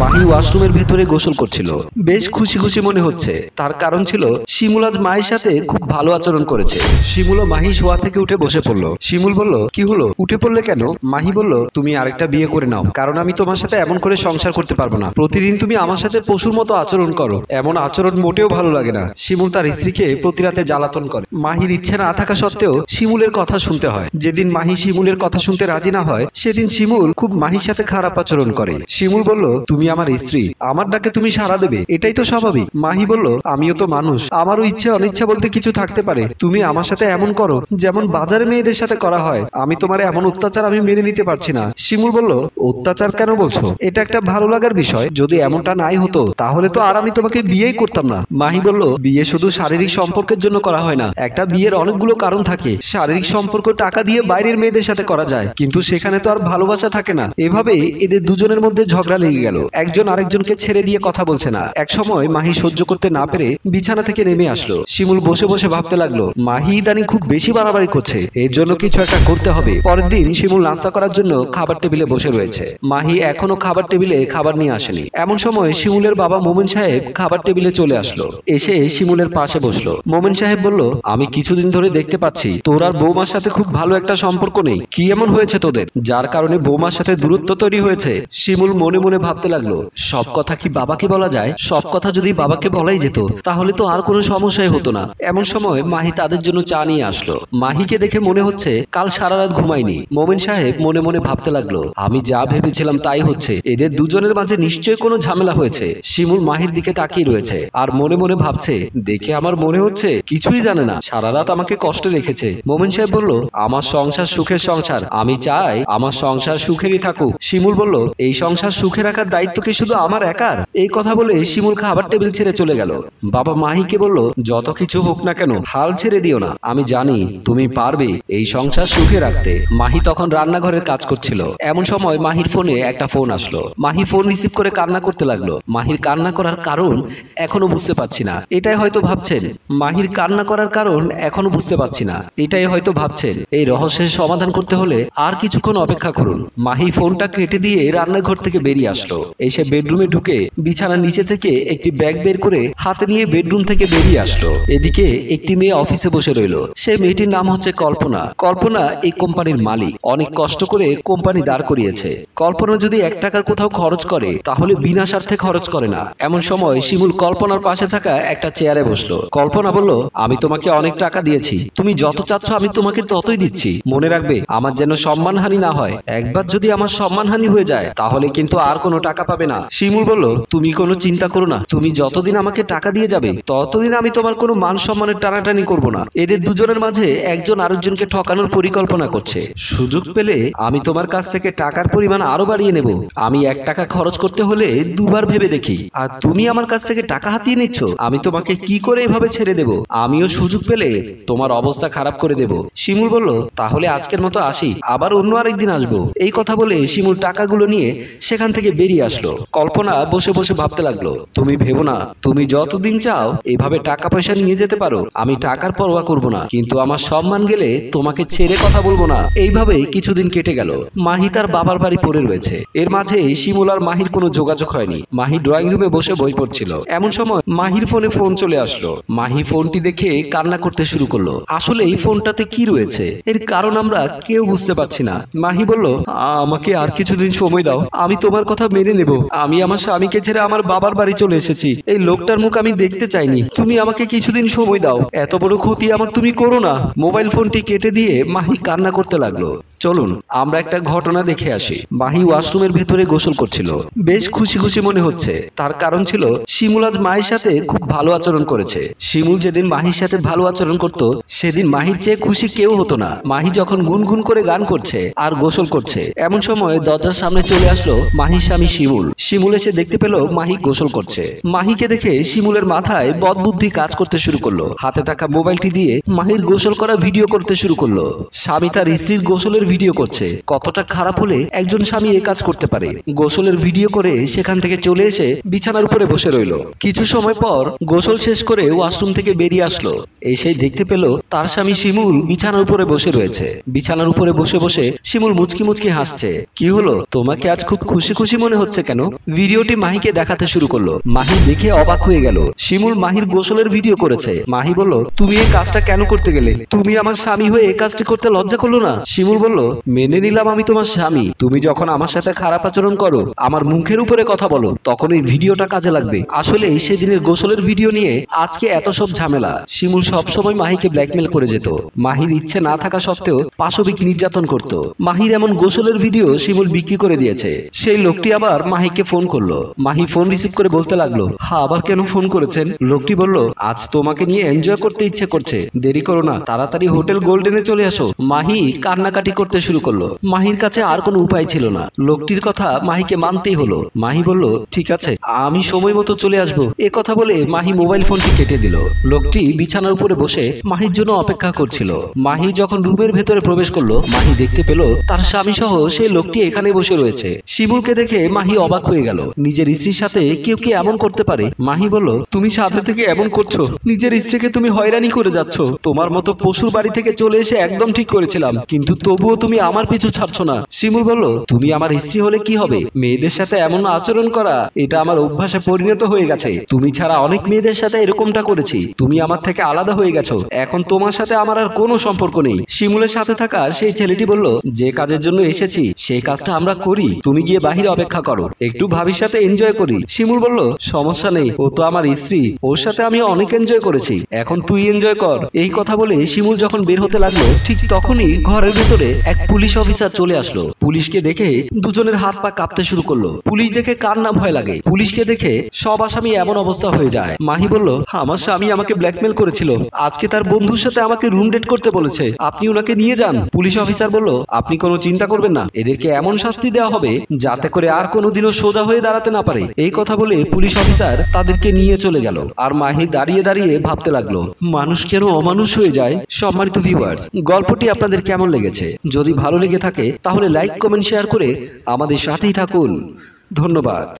মাহি ওয়াশরুমের ভেতরে গোসল করছিল। বেশ খুশি খুশি মনে হচ্ছে, তার কারণ ছিল শিমুল আজ মায়ের সাথে খুব ভালো আচরণ করেছে। শিমুল ও মাহি শোয়া থেকে উঠে বসে পড়লো। শিমুল বলল, কি হলো, উঠে পড়লে কেন? মাহি বলল, তুমি আরেকটা বিয়ে করে নাও, কারণ আমি তোমার সাথে এমন করে সংসার করতে পারবো না। প্রতিদিন তুমি আমার সাথে পশুর মতো আচরণ করো, এমন আচরণ মোটেও ভালো লাগে না। শিমুল তার স্ত্রীকে প্রতি রাতে জ্বালাতন করে। মাহির ইচ্ছে না থাকা সত্ত্বেও শিমুলের কথা শুনতে হয়। যেদিন মাহি শিমুলের কথা শুনতে রাজি না হয়, সেদিন শিমুল খুব মাহির সাথে খারাপ আচরণ করে। শিমুল বলল, তুমি আমার স্ত্রী, আমার ডাকে তুমি সাড়া দেবে, এটাই তো স্বাভাবিক। মাহি বলল, আমিও তো মানুষ, আমারও ইচ্ছে অনিচ্ছা বলতে কিছু থাকতে পারে। তুমি আমার সাথে এমন করো যেমন বাজারে মেয়েদের সাথে করা হয়। আমি তোমার এমন অত্যাচার আমি মেনে নিতে পারছি না। শিমুল বলল, অত্যাচার কেন বলছো? এটা একটা ভালো লাগার বিষয়। যদি এমনটা নাই হতো তাহলে তো আর আমি তোমাকে বিয়েই করতাম না। মাহি বলল, বিয়ে শুধু শারীরিক সম্পর্কের জন্য করা হয় না, একটা বিয়ের অনেকগুলো কারণ থাকে। শারীরিক সম্পর্ক টাকা দিয়ে বাইরের মেয়েদের সাথে করা যায়, কিন্তু সেখানে তো আর ভালোবাসা থাকে না। এভাবে এদের দুজনের মধ্যে ঝগড়া লেগে গেল। একজন আরেকজনকে ছেড়ে দিয়ে কথা বলছে না। এক সময় মাহি সহ্য করতে না পেরে বিছানা থেকে নেমে আসলো। শিমুল বসে বসে ভাবতে লাগলো, মাহি ইদানিং খুব বেশি বাড়াবাড়ি করছে, এর জন্য কিছু একটা করতে হবে। পরের দিন শিমুল নাস্তা করার জন্য খাবার টেবিলে বসে রয়েছে। মাহি এখনো খাবার টেবিলে খাবার নিয়ে আসেনি। এমন সময় শিমুলের বাবা মোমেন সাহেব খাবার টেবিলে চলে আসলো। এসে শিমুলের পাশে বসলো। মোমেন সাহেব বলল, আমি কিছুদিন ধরে দেখতে পাচ্ছি তোর আর বৌমার সাথে খুব ভালো একটা সম্পর্ক নেই। কি এমন হয়েছে তোদের, যার কারণে বৌমার সাথে দূরত্ব তৈরি হয়েছে? শিমুল মনে মনে ভাবতে লাগলো, সব কথা কি বাবাকে বলা যায়? সব কথা যদি বাবাকে বলাই যেত তাহলে তো আর কোনো সমস্যাই হতো না। এমন সময় মাহি তাদের জন্য চা নিয়ে আসলো। মাহিকে দেখে মনে হচ্ছে কাল সারা রাত ঘুমায়নি। মোমেন সাহেব মনে মনে ভাবতে লাগলো, আমি যা ভেবেছিলাম তাই হচ্ছে, এদের দুজনের মাঝে নিশ্চয়ই কোনো ঝামেলা হয়েছে। শিমুল মাহির দিকে তাকিয়ে রয়েছে আর মনে মনে ভাবছে, দেখে আমার মনে হচ্ছে কিছুই জানে না, সারা রাত আমাকে কষ্টে রেখেছে। মোমেন সাহেব বলল, আমার সংসার সুখের সংসার, আমি চাই আমার সংসার সুখেরই থাকুক। শিমুল বলল, এই সংসার সুখে রাখার দায়িত্ব কি শুধু আমার একার? এই কথা বলে শিমুল খাবার টেবিল ছেড়ে চলে গেল। বাবা মাহিকে বলল, যত কিছু হোক না কেন হাল ছেড়ে দিও না, আমি জানি তুমি পারবে এই সংসার সুখে রাখতে। মাহি তখন রান্নাঘরের কাজ করছিল। এমন সময় মাহির ফোনে একটা ফোন আসলো। মাহি ফোন রিসিভ করে কান্না করতে লাগলো। মাহির কান্না করার কারণ এখনো বুঝতে পারছি না। এটাই হয়তো ভাবছেন, মাহির কান্না করার কারণ এখনো বুঝতে পারছি না, এটাই হয়তো ভাবছেন। এই রহস্যের সমাধান করতে হলে আর কিছুক্ষণ অপেক্ষা করুন। মাহি ফোনটা কেটে দিয়ে রান্নাঘর থেকে বেরিয়ে আসলো। এসে বেডরুমে ঢুকে বিছানার নিচে থেকে একটি ব্যাগ বের করে হাতে নিয়ে বেডরুম থেকে বেরিয়ে আসলো। এদিকে একটি মেয়ে অফিসে বসে রইল। সেই মেয়েটির নাম হচ্ছে কল্পনা। কল্পনা এই কোম্পানির মালিক, অনেক কষ্ট করে কোম্পানি দাঁড় করিয়েছে। কল্পনা যদি 1 টাকা কোথাও খরচ করে তাহলে বিনা স্বার্থে খরচ করে না। এমন সময় শিমুল কল্পনার পাশে থাকা একটা চেয়ারে বসলো। কল্পনা বলল, আমি তোমাকে অনেক টাকা দিয়েছি, তুমি যত চাচ্ছ আমি তোমাকে ততই দিচ্ছি। মনে রাখবে আমার যেন সম্মানহানি না হয়। একবার যদি আমার সম্মানহানি হয়ে যায় তাহলে কিন্তু আর কোনো টাকা পাবে না। শিমুল বলল, তুমি কোনো চিন্তা করো না, তুমি যতদিন আমাকে টাকা দিয়ে যাবে ততদিন আমি তোমার কোনো মান সম্মানের টানাটানি করব না। এদের দুজনের মাঝে একজন আরেকজনকে ঠকানোর পরিকল্পনা করছে। সুযোগ পেলে আমি তোমার কাছ থেকে টাকার পরিমাণ আরো বাড়িয়ে নেব। আমি 1 টাকা খরচ করতে হলে দুবার ভেবে দেখি, আর তুমি আমার কাছ থেকে টাকা হাতিয়ে নিচ্ছ। আমি তোমাকে কি করে এভাবে ছেড়ে দেব? আমিও সুযোগ পেলে তোমার অবস্থা খারাপ করে দেব। শিমুল বলল, তাহলে আজকের মতো আসি, আবার অন্য আরেকদিন আসবো। এই কথা বলে শিমুল টাকাগুলো নিয়ে সেখান থেকে বেরিয়ে আসলো। কল্পনা বসে বসে ভাবতে লাগলো, তুমি ভেবো না, তুমি যতদিন চাও এভাবে টাকা পয়সা নিয়ে যেতে পারো, আমি টাকার পরোয়া করব না, কিন্তু আমার সম্মান গেলে তোমাকে ছেড়ে কথা বলবো না। এইভাবে কিছুদিন কেটে গেল। মাহি তার বাবার বাড়ি পড়ে রয়েছে। এর মাঝে শিমুল আর মাহির কোনো যোগাযোগ হয়নি। মাহি ড্রয়িং রুমে বসে বই পড়ছিল। এমন সময় মাহির ফোনে ফোন চলে আসলো। মাহি ফোনটি দেখে কান্না করতে শুরু করলো। আসলে এই ফোনটাতে কি রয়েছে এর কারণ আমরা কেউ বুঝতে পারছি না। মাহি বলল, আমাকে আর কিছুদিন সময় দাও, আমি তোমার কথা মেনে নেব। আমি আমার স্বামীকে ছেড়ে আমার বাবার বাড়ি চলে এসেছি। এই লোকটার মুখ আমি দেখতে চাইনি। তুমি আমাকে কিছুদিন সময় দাও, এত বড় ক্ষতি আমার তুমি করো না। মোবাইল ফোনটি কেটে দিয়ে মাহি কান্না করতে লাগলো। চলুন আমরা একটা ঘটনা দেখে আসি। মাহি ওয়াশরুমের ভেতরে গোসল করছিল। বেশ খুশি খুশি মনে হচ্ছে, তার কারণ ছিল শিমুল আজ মায়ের সাথে খুব ভালো আচরণ করেছে। শিমুল যেদিন মাহির সাথে ভালো আচরণ করত সেদিন মাহির চেয়ে খুশি কেউ হতো না। মাহি যখন গুনগুন করে গান করছে আর গোসল করছে, এমন সময় দরজার সামনে চলে আসলো মাহির স্বামী শিমুল। শিমুল এসে দেখতে পেল মাহি গোসল করছে। মাহিকে দেখে শিমুলের মাথায় বদবুদ্ধি কাজ করতে শুরু করলো। হাতে থাকা মোবাইলটি দিয়ে মাহির গোসল করা ভিডিও করতে শুরু করলো। স্বামী তার স্ত্রীর গোসলের ভিডিও করছে। কতটা খারাপ হলে একজন স্বামী এই কাজ করতে পারে। গোসলের ভিডিও করে সেখান থেকে চলে এসে বিছানার উপরে বসে রইল। কিছু সময় পর গোসল শেষ করে ওয়াশরুম থেকে বেরিয়ে আসলো। এসেই দেখতে পেল তার স্বামী শিমুল বিছানার উপরে বসে রয়েছে। বিছানার উপরে বসে বসে শিমুল মুচকি মুচকি হাসছে। কি হলো, তোমাকে আজ খুব খুশি খুশি মনে হচ্ছে কেন? ভিডিওটি মাহিকে দেখাতে শুরু করলো। মাহি দেখে অবাক হয়ে গেল। শিমুল মাহির গোসলের ভিডিও করেছে। মাহি বলল, তুমি এই কাজটা কেন করতে গেলে? তুমি আমার স্বামী হয়ে এই কাজটি করতে লজ্জা করলো না? শিমুল বলল, মেনে নিলাম আমি তোমার স্বামী, তুমি যখন আমার সাথে খারাপ আচরণ করো, আমার মুখের উপরে কথা বলো, তখন এই ভিডিওটা কাজে লাগবে। আসলে সেদিনের গোসলের ভিডিও নিয়ে আজকে এত সব ঝামেলা। শিমুল সবসময় মাহিকে ব্ল্যাকমেল করে যেত। মাহির ইচ্ছে না থাকা সত্ত্বেও পাশবিক নির্যাতন করত। মাহির এমন গোসলের ভিডিও শিমুল বিক্রি করে দিয়েছে। সেই লোকটি আবার মাহিকে ফোন করলো। মাহি ফোন রিসিভ করে বলতে লাগলো, হ্যাঁ আবার কেন ফোন করেছেন? লোকটি বলল, আজ তোমাকে নিয়ে এনজয় করতে ইচ্ছে করছে, দেরি করো না, তাড়াতাড়ি হোটেল গোল্ডেনে চলে আসো। মাহি কান্নাকাটি করতে শুরু করলো। মাহির কাছে আর কোনো উপায় ছিল না। লোকটির কথা মাহিকে মানতেই হলো। মাহি বলল, ঠিক আছে, আমি সময় মতো চলে আসবো। এ কথা বলে মাহি মোবাইল ফোনটি কেটে দিল। লোকটি বিছানার উপরে বসে মাহির জন্য অপেক্ষা করছিল। মাহি যখন রুমের ভেতরে প্রবেশ করলো, মাহি দেখতে পেল তার স্বামী সহ সেই লোকটি এখানে বসে রয়েছে। শিমুলকে দেখে মাহি অবাক হয়ে গেল। নিজের স্ত্রীর সাথে কেউ কি এমন করতে পারে? মাহি বলল, তুমি সাথে থেকে এমন করছো, নিজের স্ত্রীকে তুমি হয়রানি করে যাচ্ছ। তোমার মতো পশুর বাড়ি থেকে চলে এসে একদম ঠিক করেছিলাম, কিন্তু তবুও তুমি আমার পিছু ছাড়ছো না। শিমুল বলল, তুমি আমার স্ত্রী হলে কি হবে? মেয়েদের সাথে এমন আচরণ করা এটা আমার অভ্যাসে পরিণত হয়ে গেছে। তুমি ছাড়া অনেক মেয়েদের সাথে এরকমটা করেছি। তুমি আমার থেকে আলাদা হয়ে গেছো। এখন তোমার সাথে আমার আর কোনো সম্পর্ক নেই। শিমুলের সাথে থাকা সেই ছেলেটি বলল, যে কাজের জন্য এসেছি সেই কাজটা আমরা করি, তুমি গিয়ে বাহিরে অপেক্ষা করো, একটু ভাবির সাথে এনজয় করি। শিমুল বলল, সমস্যা নেই, ও তো আমার স্ত্রী, ওর সাথে আমি অনেক এনজয় করেছি, এখন তুই এনজয় কর। এই কথা বলে শিমুল যখন বের হতে লাগলো, ঠিক তখনই ঘরের ভেতরে এক পুলিশ অফিসার চলে আসলো। পুলিশকে দেখে দুজনের হাত পা কাঁপতে শুরু করলো। পুলিশ দেখে কার না ভয় লাগে? পুলিশকে দেখে সব আসামি এমন অবস্থা হয়ে যায়। মাহি বলল, আমার স্বামী আমাকে ব্ল্যাকমেল করেছিল, আজকে তার বন্ধুর সাথে আমাকে রুম ডেট করতে বলেছে, আপনি ওনাকে নিয়ে যান। পুলিশ অফিসার বলল, আপনি কোনো চিন্তা করবেন না, এদেরকে এমন শাস্তি দেওয়া হবে যাতে করে আর কোনোদিনও সোজা হয়ে দাঁড়াতে না পারে। এই কথা বলে পুলিশ অফিসার তাদেরকে নিয়ে চলে গেল। আর মাহি দাঁড়িয়ে দাঁড়িয়ে ভাবতে লাগলো, মানুষ কেন অমানুষ হয়ে যায়? সম্মানিত ভিউয়ার্স, গল্পটি আপনাদের কেমন লেগেছে? যদি ভালো লেগে থাকে তাহলে লাইক, কমেন্ট, শেয়ার করে আমাদের সাথেই থাকুন। ধন্যবাদ।